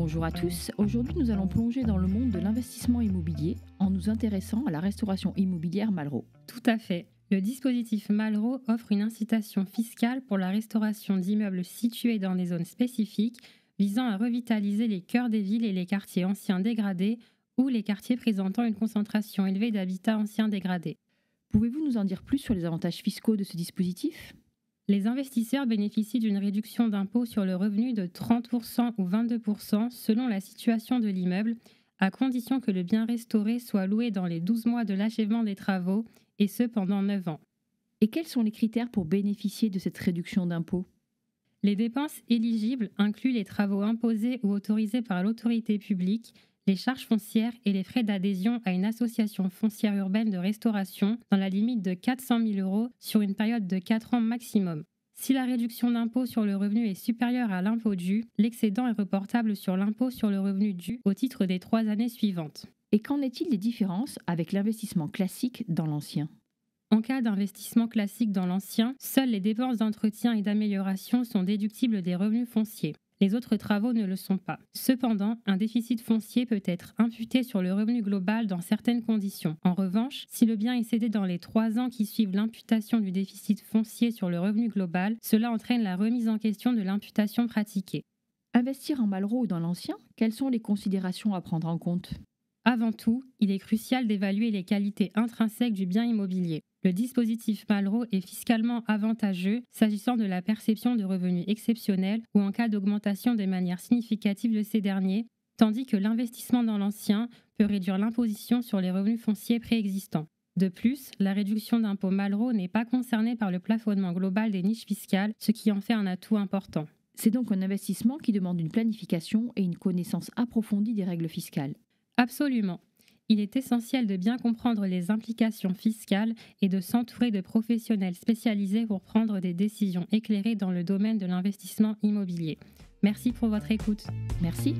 Bonjour à tous, aujourd'hui nous allons plonger dans le monde de l'investissement immobilier en nous intéressant à la restauration immobilière Malraux. Tout à fait. Le dispositif Malraux offre une incitation fiscale pour la restauration d'immeubles situés dans des zones spécifiques visant à revitaliser les cœurs des villes et les quartiers anciens dégradés ou les quartiers présentant une concentration élevée d'habitats anciens dégradés. Pouvez-vous nous en dire plus sur les avantages fiscaux de ce dispositif ? Les investisseurs bénéficient d'une réduction d'impôt sur le revenu de 30% ou 22% selon la situation de l'immeuble, à condition que le bien restauré soit loué dans les 12 mois de l'achèvement des travaux, et ce pendant 9 ans. Et quels sont les critères pour bénéficier de cette réduction d'impôt ? Les dépenses éligibles incluent les travaux imposés ou autorisés par l'autorité publique, les charges foncières et les frais d'adhésion à une association foncière urbaine de restauration dans la limite de 400 000 € sur une période de 4 ans maximum. Si la réduction d'impôt sur le revenu est supérieure à l'impôt dû, l'excédent est reportable sur l'impôt sur le revenu dû au titre des 3 années suivantes. Et qu'en est-il des différences avec l'investissement classique dans l'ancien ? En cas d'investissement classique dans l'ancien, seules les dépenses d'entretien et d'amélioration sont déductibles des revenus fonciers. Les autres travaux ne le sont pas. Cependant, un déficit foncier peut être imputé sur le revenu global dans certaines conditions. En revanche, si le bien est cédé dans les 3 ans qui suivent l'imputation du déficit foncier sur le revenu global, cela entraîne la remise en question de l'imputation pratiquée. Investir en Malraux ou dans l'ancien, quelles sont les considérations à prendre en compte ? Avant tout, il est crucial d'évaluer les qualités intrinsèques du bien immobilier. Le dispositif Malraux est fiscalement avantageux s'agissant de la perception de revenus exceptionnels ou en cas d'augmentation de manière significative de ces derniers, tandis que l'investissement dans l'ancien peut réduire l'imposition sur les revenus fonciers préexistants. De plus, la réduction d'impôt Malraux n'est pas concernée par le plafonnement global des niches fiscales, ce qui en fait un atout important. C'est donc un investissement qui demande une planification et une connaissance approfondie des règles fiscales. Absolument. Il est essentiel de bien comprendre les implications fiscales et de s'entourer de professionnels spécialisés pour prendre des décisions éclairées dans le domaine de l'investissement immobilier. Merci pour votre écoute. Merci.